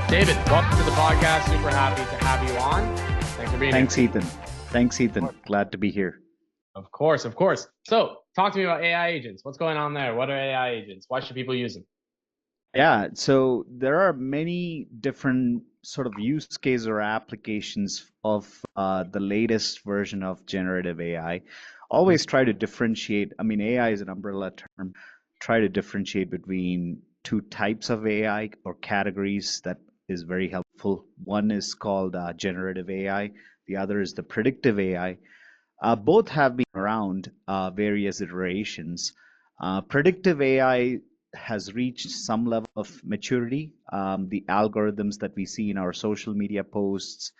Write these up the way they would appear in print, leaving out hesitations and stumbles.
David, welcome to the podcast. Super happy to have you on. Thanks for being Thanks, here. Ethan. Thanks, Ethan. Glad to be here. Of course, of course. So, talk to me about AI agents. What's going on there? What are AI agents? Why should people use them? Yeah, so there are many different sort of use cases or applications of the latest version of generative AI. Always try to differentiate. I mean, AI is an umbrella term. Try to differentiate between two types of AI or categories that is very helpful. One is called generative AI. The other is the predictive AI. Both have been around various iterations. Predictive AI has reached some level of maturity. The algorithms that we see in our social media posts,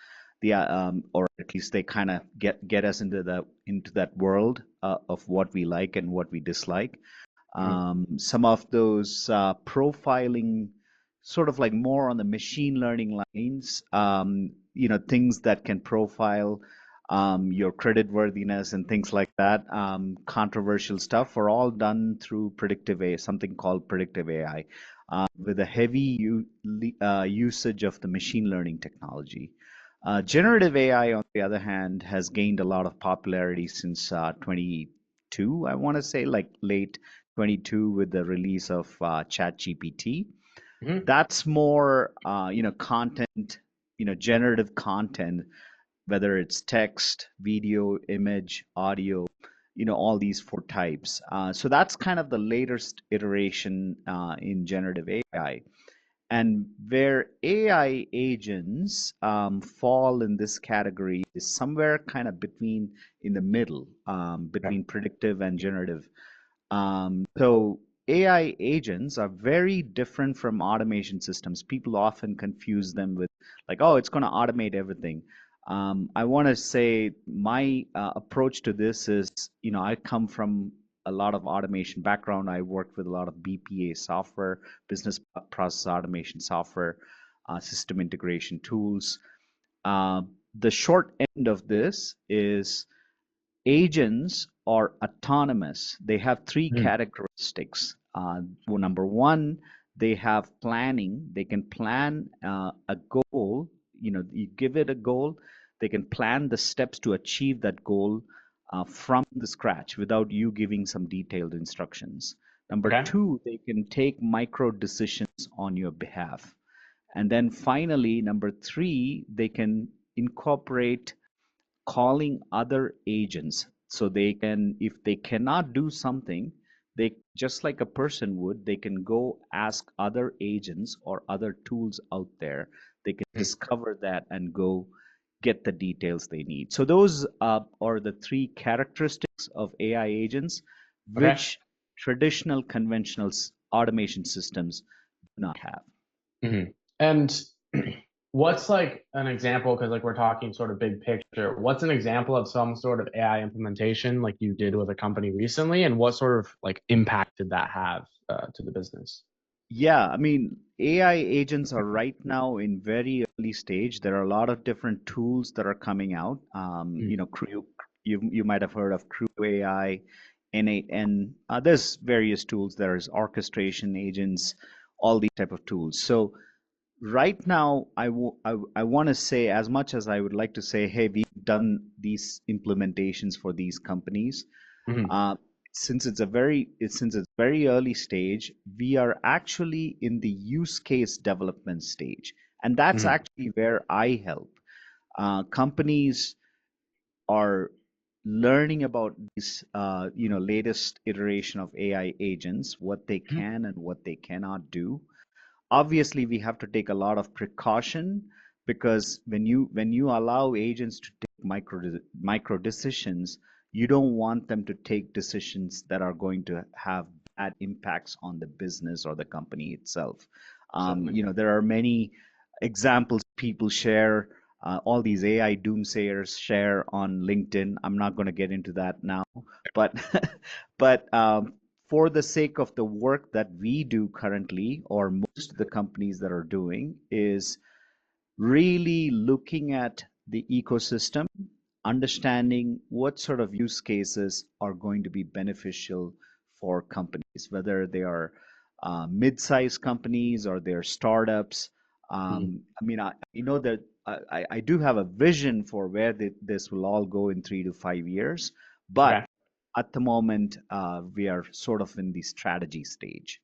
or at least they kind of get us into that world of what we like and what we dislike. Some of those profiling, sort of like more on the machine learning lines, things that can profile your credit worthiness and things like that, controversial stuff are all done through predictive AI, something called predictive AI, with a heavy usage of the machine learning technology. Generative AI, on the other hand, has gained a lot of popularity since 22, I want to say, like late 22 with the release of ChatGPT. Mhm. That's more, content, generative content, whether it's text, video, image, audio, all these four types. So that's kind of the latest iteration in generative AI. And where AI agents fall in this category is somewhere kind of in the middle, Okay. between predictive and generative. So AI agents are very different from automation systems. People often confuse them with like, oh, it's going to automate everything. I want to say my approach to this is, I come from a lot of automation background. I worked with a lot of BPA software, business process automation software, system integration tools. Uh, the short end of this is agents are autonomous. They have three Mhm. characteristics. Well, number one, they have planning. They can plan a goal. You give it a goal, they can plan the steps to achieve that goal from the scratch without you giving some detailed instructions. Number Okay. two, they can take micro decisions on your behalf. And then finally, number three, they can incorporate calling other agents, so they can, if they cannot do something, they, just like a person would, they can go ask other agents or other tools out there. They can Mhm. discover that and go get the details they need. So those are the three characteristics of AI agents, Okay. which traditional conventional automation systems do not have. Mhm. And what's like an example? Because like we're talking sort of big picture. What's an example of some sort of AI implementation like you did with a company recently, and what sort of like impact did that have to the business? Yeah, I mean, AI agents are right now in very early stage. There are a lot of different tools that are coming out. Mhm. You might have heard of Crew AI, N8N. There's various tools. There's orchestration agents, all these type of tools. So right now, I want to say, as much as I would like to say, hey, we've done these implementations for these companies, Mhm. uh, since it's very early stage, we are actually in the use case development stage, and that's Mhm. actually where I help. Companies are learning about this, latest iteration of AI agents, what they Mhm. can and what they cannot do. Obviously, we have to take a lot of precaution, because when you allow agents to take micro decisions, you don't want them to take decisions that are going to have bad impacts on the business or the company itself. Certainly. There are many examples people share. All these AI doomsayers share on LinkedIn. I'm not going to get into that now, but but for the sake of the work that we do currently, or most of the companies that are doing, is really looking at the ecosystem, understanding what sort of use cases are going to be beneficial for companies, whether they are mid-sized companies or they're startups. Mhm. I mean, I know that I do have a vision for where this will all go in 3 to 5 years, but Okay. at the moment, we are sort of in the strategy stage.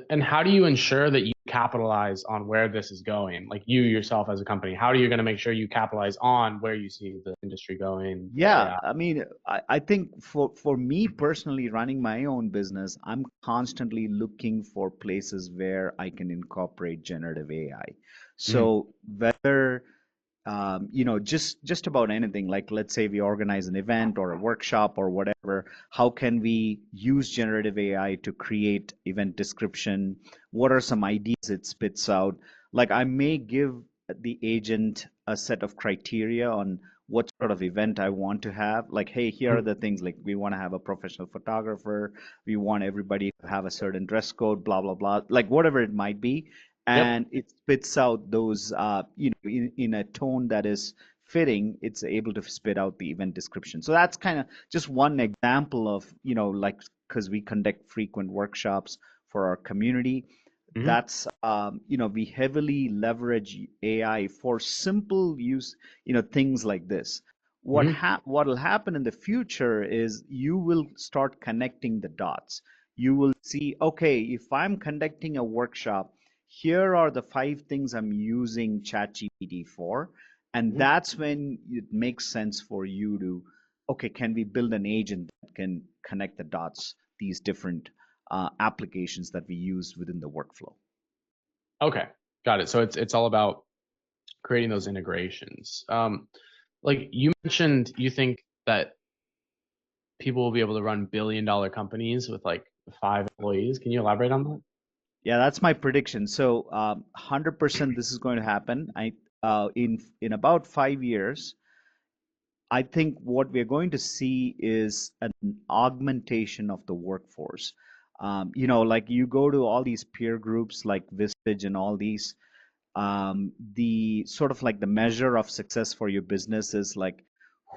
And how do you ensure that you capitalize on where this is going? Like you yourself as a company, how are you going to make sure you capitalize on where you see the industry going, the Yeah, AI? I mean, I think for me personally, running my own business, I'm constantly looking for places where I can incorporate generative AI. Mhm. So whether just about anything, like let's say we organize an event or a workshop or whatever, how can we use generative AI to create event description? What are some ideas it spits out? Like I may give the agent a set of criteria on what sort of event I want to have. Like, hey, here are Mhm. the things, like we want to have a professional photographer, we want everybody to have a certain dress code, blah, blah, blah, like whatever it might be. Yep. And it spits out those, in a tone that is fitting. It's able to spit out the event description. So that's kind of just one example of, like, because we conduct frequent workshops for our community. Hmm. That's, we heavily leverage AI for simple use, things like this. Hmm. What'll happen in the future is you will start connecting the dots. You will see, okay, if I'm conducting a workshop, here are the 5 things I'm using ChatGPT for. And Hmm. that's when it makes sense for you to, okay, can we build an agent that can connect the dots, these different applications that we use within the workflow? Okay. Got it. So it's all about creating those integrations. Like you mentioned, you think that people will be able to run billion-dollar companies with like 5 employees. Can you elaborate on that? Yeah, that's my prediction. So, 100% this is going to happen. In about 5 years, I think what we're going to see is an augmentation of the workforce. Like you go to all these peer groups like Vistage and all these, the sort of like the measure of success for your business is like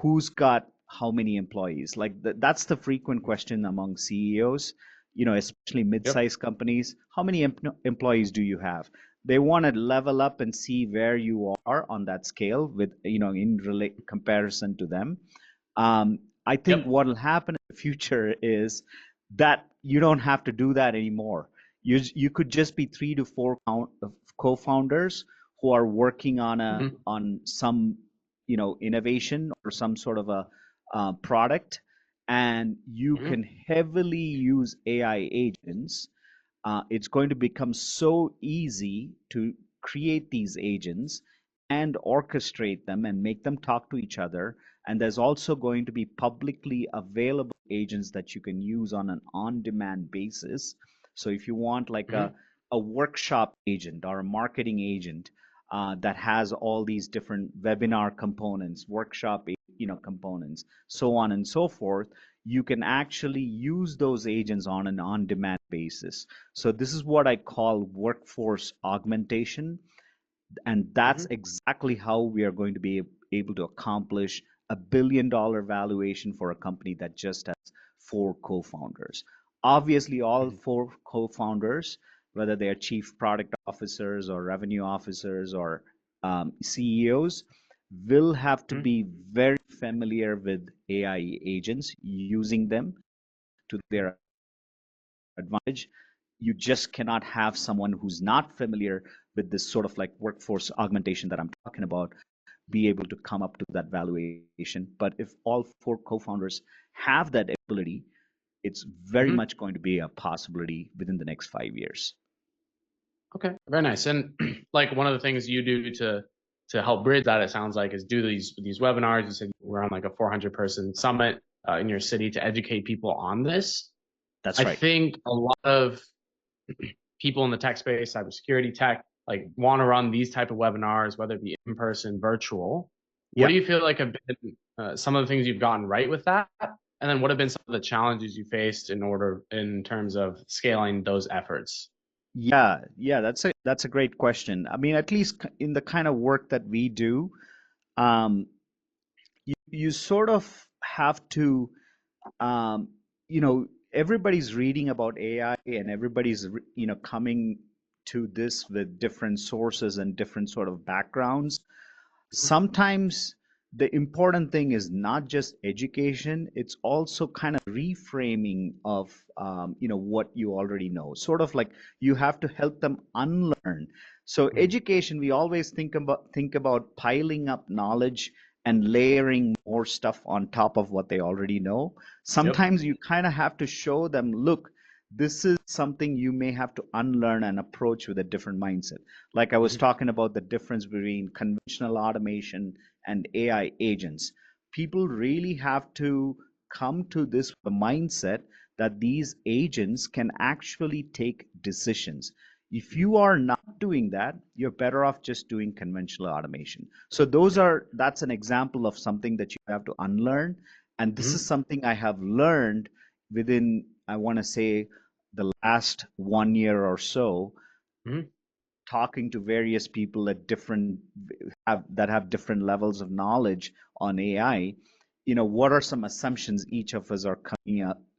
who's got how many employees. Like that's the frequent question among CEOs, especially Yep. mid-sized companies. How many employees do you have? They want to level up and see where you are on that scale with, in comparison to them. I think Yep. what will happen in the future is that you don't have to do that anymore. You could just be 3 to 4 co-founders who are working on a Hmm. on some, innovation or some sort of a product, and you Hmm. can heavily use AI agents. It's going to become so easy to create these agents and orchestrate them and make them talk to each other. And there's also going to be publicly available agents that you can use on an on-demand basis. So if you want like Hmm. a workshop agent or a marketing agent that has all these different webinar components, workshop, components, so on and so forth, you can actually use those agents on an on-demand basis. So this is what I call workforce augmentation. And that's Hmm. exactly how we are going to be able to accomplish $1 billion valuation for a company that just has 4 co-founders. Obviously, all Hmm. 4 co-founders, whether they are chief product officers or revenue officers or CEOs, will have to Hmm. be very familiar with AI agents, using them to their advantage. You just cannot have someone who's not familiar with this sort of like workforce augmentation that I'm talking about be able to come up to that valuation. But if all 4 co-founders have that ability, it's very Hmm. much going to be a possibility within the next 5 years. Okay. Very nice. And like one of the things you do to help bridge that, it sounds like, is do these webinars. You said we're on like a 400-person summit in your city to educate people on this. That's I right. think a lot of people in the tech space, cybersecurity tech, like want to run these type of webinars, whether it be in person, virtual. What do Yeah. you feel like have been some of the things you've gotten right with that? And then what have been some of the challenges you faced in terms of scaling those efforts? Yeah, that's a great question. I mean, at least in the kind of work that we do, um, you sort of have to, um, everybody's reading about AI and everybody's, coming to this with different sources and different sort of backgrounds. Sometimes the important thing is not just education, it's also kind of reframing of what you already know, sort of like you have to help them unlearn. So Mhm. education, we always think about piling up knowledge and layering more stuff on top of what they already know. Yep. Sometimes you kind of have to show them, look, this is something you may have to unlearn and approach with a different mindset. Like I was Mhm. talking about the difference between conventional automation and AI agents. People really have to come to this mindset that these agents can actually take decisions. If Mhm. you are not doing that, you're better off just doing conventional automation. So Yeah. that's an example of something that you have to unlearn. And this is Mhm. something I have learned within, I want to say, the last 1 year or so, Mhm. talking to various people at that have different levels of knowledge on AI. What are some assumptions each of us are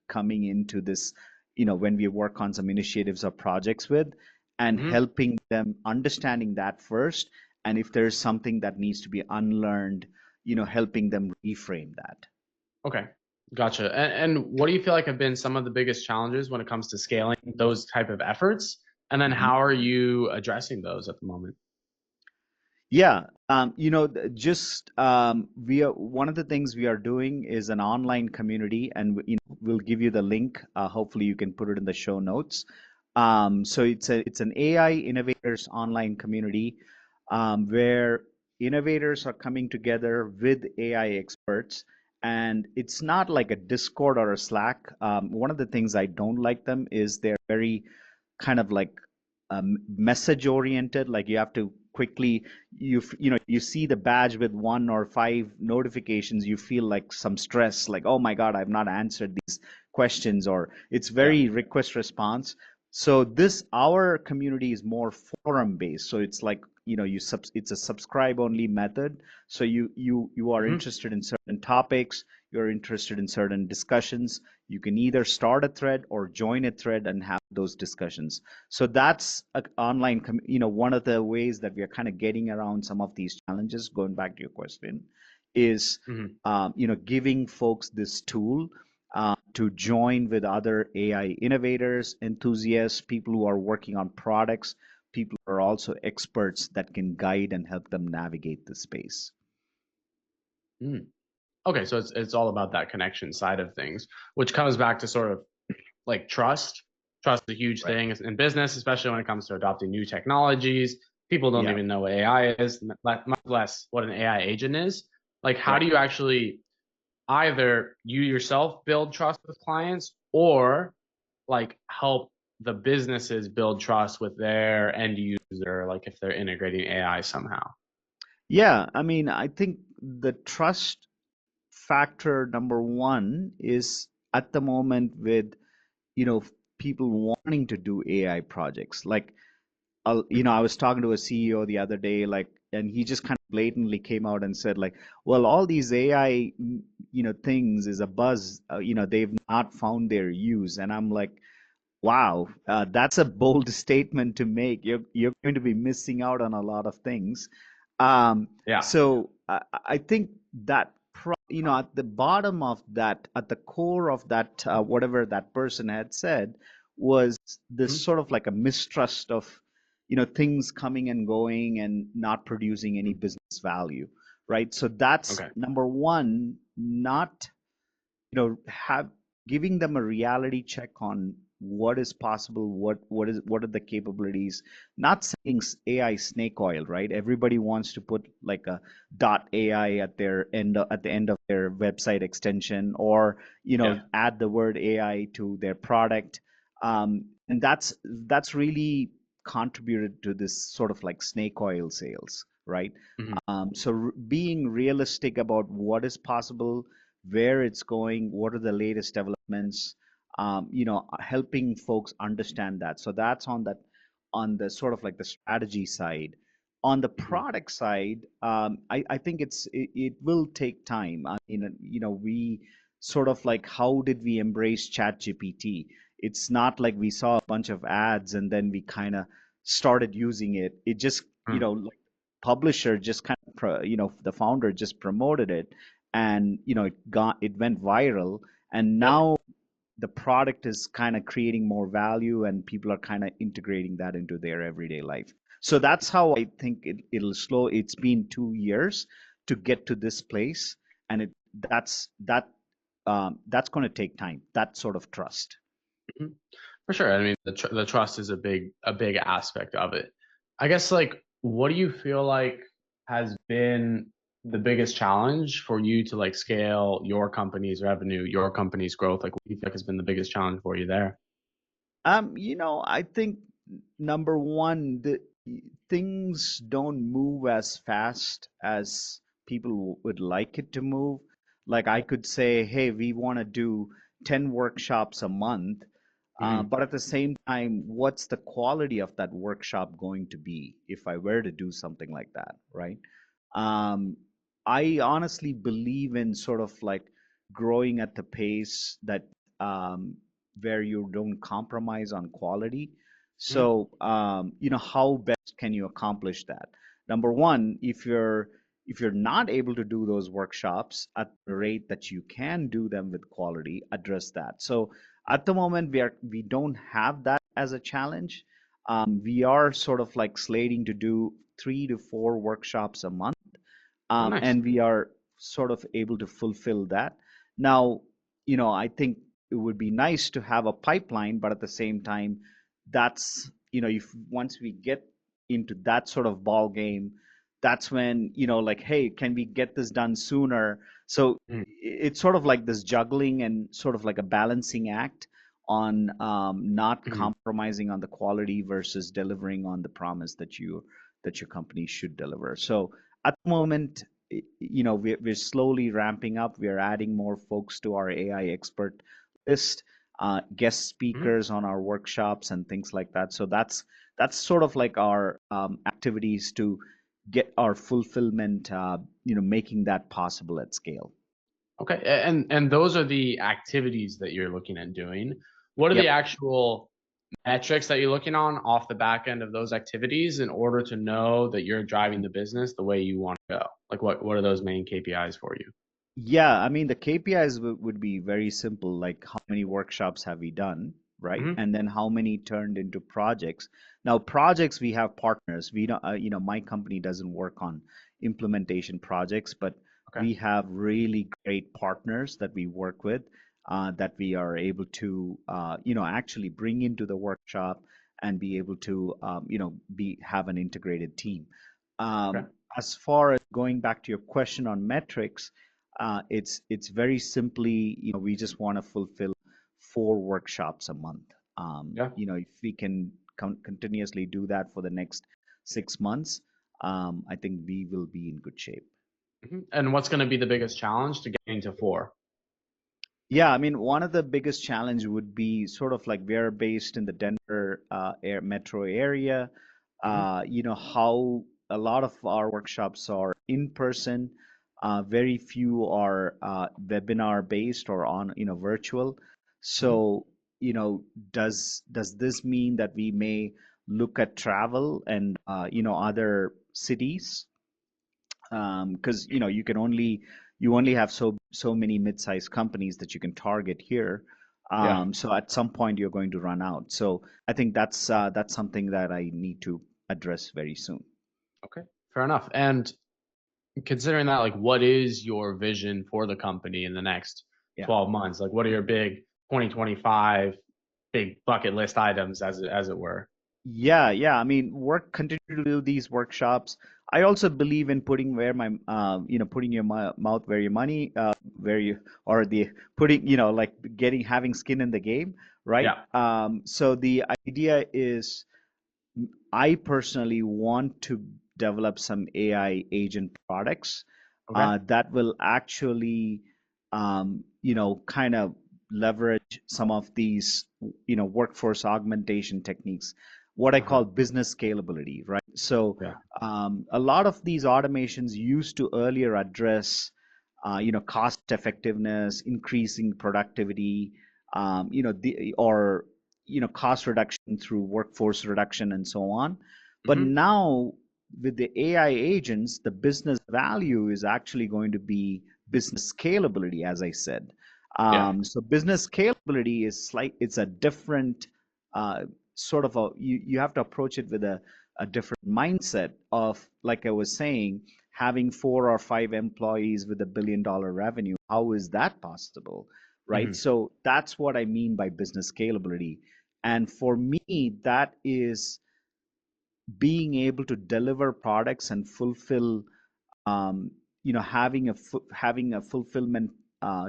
coming into this, when we work on some initiatives or projects with, and Mhm. helping them understanding that first, and if there's something that needs to be unlearned, helping them reframe that. Okay. Gotcha. And what do you feel like have been some of the biggest challenges when it comes to scaling those type of efforts? And then Mhm. how are you addressing those at the moment? Yeah, just we are one of the things we are doing is an online community, and we'll give you the link. Hopefully, you can put it in the show notes. So it's an AI innovators online community, where innovators are coming together with AI experts, and it's not like a Discord or a Slack. One of the things I don't like them is they're very kind of like message oriented. Like you have to quickly, you see the badge with 1 or 5 notifications, you feel like some stress, like, oh my god, I've not answered these questions, or it's Yeah. very request response. So this our community is more forum based, so it's like, it's a subscribe only method. So you are Mhm. interested in certain topics, you're interested in certain discussions, you can either start a thread or join a thread and have those discussions. So that's online, one of the ways that we are kind of getting around some of these challenges, going back to your question, is, Mhm. giving folks this tool to join with other AI innovators, enthusiasts, people who are working on products, people who are also experts that can guide and help them navigate the space. Mm. Okay, so it's all about that connection side of things, which comes back to sort of like trust. Trust is a huge Right. thing in business, especially when it comes to adopting new technologies. People don't Yeah. even know what AI is, much less what an AI agent is. Like, how do Right. you actually either you yourself build trust with clients or like help the businesses build trust with their end user, like if they're integrating AI somehow? Yeah. I mean, I think the trust factor number one is at the moment with, you know, people wanting to do AI projects. Like, I was talking to a CEO the other day, like, and he just kind of blatantly came out and said, like, well, all these AI, things is a buzz. They've not found their use. And I'm like, wow, that's a bold statement to make. You're going to be missing out on a lot of things. Yeah. So I think that at the bottom of that, at the core of that, whatever that person had said, was this Mhm. sort of like a mistrust of things coming and going and not producing any Mhm. business value, right? So that's Okay. number one. Not have giving them a reality check on what is possible, what are the capabilities. Not saying AI snake oil, right? Everybody wants to put like a dot AI at the end of their website extension, or Yeah. add the word AI to their product. And that's really contributed to this sort of like snake oil sales, right? Mhm. So being realistic about what is possible, where it's going, what are the latest developments, helping folks understand that. So that's on the sort of like the strategy side. On the Mhm. product side, I think it will take time. I mean, we sort of like, how did we embrace ChatGPT? It's not like we saw a bunch of ads and then we kind of started using it. It just, Mm. like publisher just kind of, the founder just promoted it, and it went viral, and Yep. now the product is kind of creating more value, and people are kind of integrating that into their everyday life. So that's how I think it'll slow. It's been 2 years to get to this place, and that's that that's going to take time. That sort of trust. Mhm. For sure. I mean, the trust is a big aspect of it. I guess like what do you feel like has been the biggest challenge for you to like scale your company's revenue, your company's growth? Like what do you think has been the biggest challenge for you there? I think number one, the things don't move as fast as people would like it to move. Like I could say, hey, we want to do 10 workshops a month, Hmm. but at the same time, what's the quality of that workshop going to be if I were to do something like that, right? Um, I honestly believe in sort of like growing at the pace that um, where you don't compromise on quality. Hmm. So, how best can you accomplish that? Number one, if you're not able to do those workshops at the rate that you can do them with quality, address that. So, at the moment, we don't have that as a challenge. We are sort of like slating to do 3 to 4 workshops a month, Oh, nice. and we are sort of able to fulfill that. Now, I think it would be nice to have a pipeline, but at the same time, that's, if once we get into that sort of ball game, that's when, like, hey, can we get this done sooner? So Mm. it's sort of like this juggling and sort of like a balancing act on not Mhm. compromising on the quality versus delivering on the promise that your company should deliver. So at the moment, we're slowly ramping up. We're adding more folks to our AI expert list, guest Mhm. speakers on our workshops and things like that. So that's sort of like our activities to get our fulfillment, making that possible at scale. Okay. And those are the activities that you're looking at doing. What are the Yep. actual metrics that you're looking on off the back end of those activities in order to know that you're driving the business the way you want to go? Like what are those main KPIs for you? Yeah, I mean, the KPIs would be very simple, like how many workshops have we done, right? Hmm. And then how many turned into projects. Now, projects, we have partners. We don't, my company doesn't work on implementation projects, but Okay. we have really great partners that we work with, that we are able to, actually bring into the workshop and be able to, have an integrated team. Okay. Um, as far as going back to your question on metrics, it's very simply, we just want to fulfill 4 workshops a month. Yeah. If we can continuously do that for the next 6 months, I think we will be in good shape. And what's going to be the biggest challenge to getting to four? Yeah, I mean, one of the biggest challenge would be sort of like we're based in the Denver metro area. Hmm. How a lot of our workshops are in person. Very few are webinar based or on, virtual. Hmm. So, does this mean that we may look at travel and, other cities? Because you only have so many mid-sized companies that you can target here. Yeah. So at some point you're going to run out. So I think that's something that I need to address very soon. Okay. Fair enough. And considering that, like, what is your vision for the company in the next Yeah. 12 months? Like, what are your big 2025 big bucket list items, as it were? Yeah. I mean, continue to do these workshops. I also believe in putting where my, putting your mouth where your money, where you, or the putting, like having skin in the game, right? Yeah. So the idea is, I personally want to develop some AI agent products Okay. that will actually, kind of leverage some of these, workforce augmentation techniques, what I Uh-huh. call business scalability, right? So, Yeah. a lot of these automations used to earlier address, cost effectiveness, increasing productivity, or cost reduction through workforce reduction and so on. But Mm-hmm. now with the AI agents, the business value is actually going to be business scalability, as I said. Yeah. So business scalability is it's a different sort of you have to approach it with a different mindset of, like I was saying, having 4 or 5 employees with $1 billion revenue. How is that possible? Right. Mm-hmm. So that's what I mean by business scalability. And for me, that is being able to deliver products and fulfill, um, having a fulfillment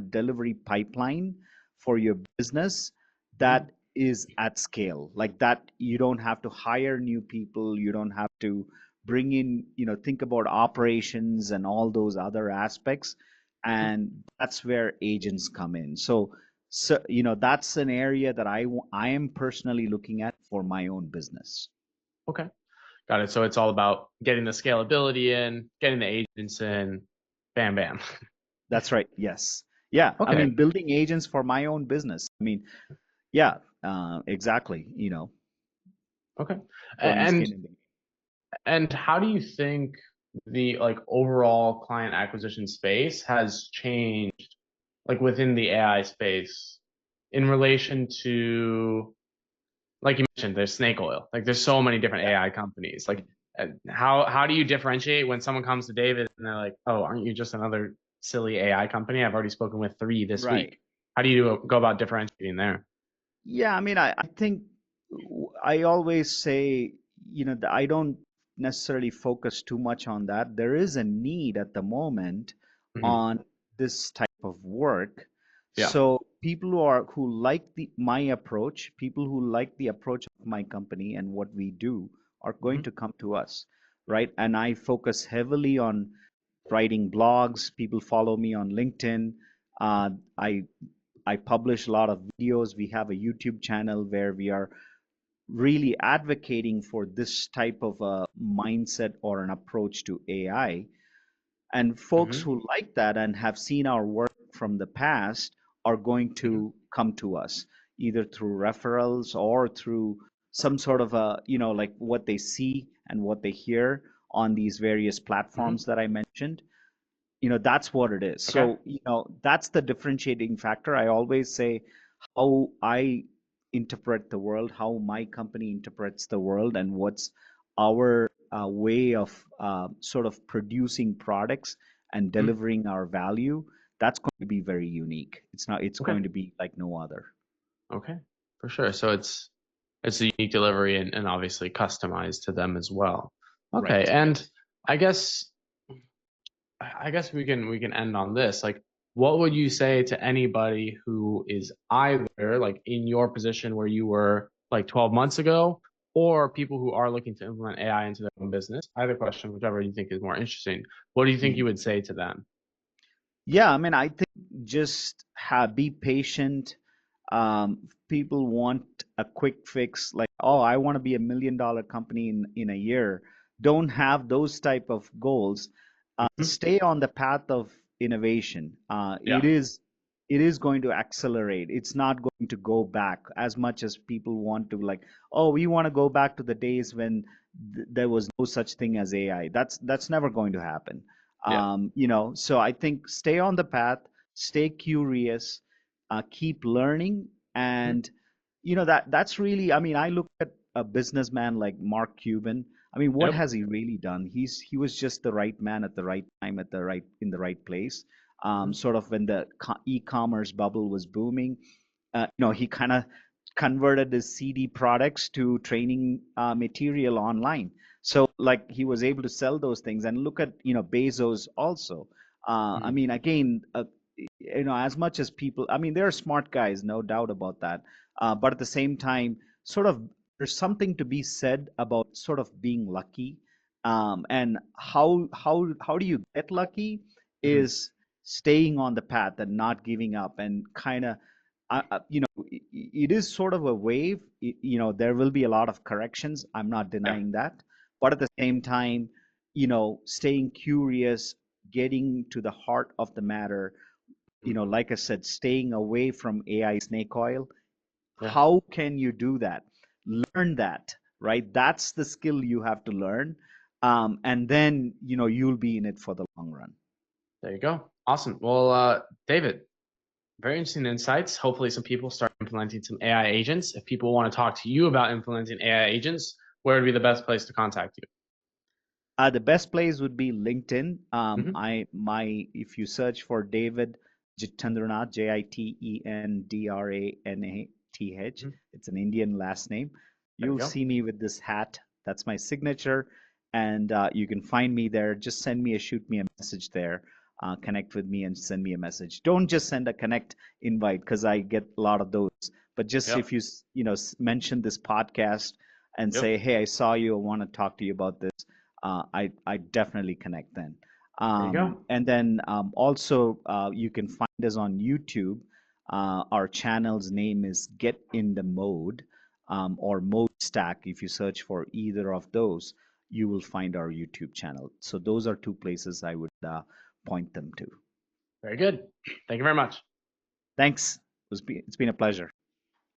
delivery pipeline for your business Mm-hmm. that is at scale. Like that, you don't have to hire new people. You don't have to bring in, think about operations and all those other aspects. And that's where agents come in. So that's an area that I am personally looking at for my own business. Okay. Got it. So it's all about getting the scalability in, getting the agents in, bam, bam. That's right. Yes. Yeah. I Okay. mean, building agents for my own business. I mean, yeah, exactly. Okay. Throwing And skin in the game. how do you think the like overall client acquisition space has changed like within the AI space in relation to like you mentioned, there's snake oil. Like there's so many different Yeah. AI companies. Like how do you differentiate when someone comes to David and they're like, oh, aren't you just another silly AI company? I've already spoken with 3 this Right. week. How do you go about differentiating there? Yeah. I mean, I think I always say, that I don't necessarily focus too much on that. There is a need at the moment Hmm. on this type of work. Yeah. So people who like my approach, people who like the approach of my company and what we do are going Hmm. to come to us, right? And I focus heavily on writing blogs. People follow me on LinkedIn. Uh, I I publish a lot of videos. We have a YouTube channel where we are really advocating for this type of a mindset or an approach to AI. And folks Hmm. who like that and have seen our work from the past are going Hmm. to come to us either through referrals or through some sort of a, like what they see and what they hear on these various Hmm. platforms that I mentioned. That's what it is. Okay. So that's the differentiating factor. I always say how I interpret the world, how my company interprets the world, and what's our way of sort of producing products and Mhm. delivering our value. That's going to be very unique. It's Okay. going to be like no other. Okay. For sure. So it's a unique delivery and obviously customized to them as well. Okay. Right. And Yes. I guess we can end on this. Like, what would you say to anybody who is either like in your position where you were like 12 months ago, or people who are looking to implement AI into their own business? Either question, whichever you think is more interesting. What do you think you Mhm. would say to them? Yeah, I mean, I think just be patient. People want a quick fix, like, oh, I want to be $1 million company in a year. Don't have those type of goals. Mhm. Stay on the path of innovation. It Yeah. is going to accelerate. It's not going to go back as much as people want to, like, oh, we want to go back to the days when there was no such thing as AI. That's never going to happen. Yeah. So I think stay on the path, stay curious, keep learning, Mhm. and that's really, I mean, I look at a businessman like Mark Cuban. I mean, what Yep. has he really done? He was just the right man at the right time, in the right place. Mhm. Sort of when the e-commerce bubble was booming, he kind of converted his CD products to training material online. So like he was able to sell those things. And look at Bezos also. I Mhm. mean, again, as much as people, I mean, they're smart guys, no doubt about that. But at the same time, sort of, there's something to be said about sort of being lucky. And how do you get lucky Mhm. is staying on the path and not giving up and kind of, it is sort of a wave. There will be a lot of corrections. I'm not Yeah. denying that. But at the same time, staying curious, getting to the heart of the matter, Mhm. like I said, staying away from AI snake oil, Yeah. How can you do that? Learn that, right? That's the skill you have to learn. And then, you'll be in it for the long run. There you go. Awesome. Well, David, very interesting insights. Hopefully, some people start implementing some AI agents. If people want to talk to you about implementing AI agents, where would be the best place to contact you? The best place would be LinkedIn. Hmm. If you search for David Jitendranath, Jitendranath, Hmm. it's an Indian last name. There you You'll go. see me with this hat. That's my signature, and you can find me there. Just shoot me a message there. Connect with me and send me a message. Don't just send a connect invite because I get a lot of those. But just Yep. if you mention this podcast and Yep. say, "Hey, I saw you. I want to talk to you about this," I definitely connect then. There you go. And then also you can find us on YouTube. Our channel's name is Get in the Mode or Mode Stack. If you search for either of those, you will find our YouTube channel. So those are two places I would point them to. Very good. Thank you very much. Thanks. It's been a pleasure.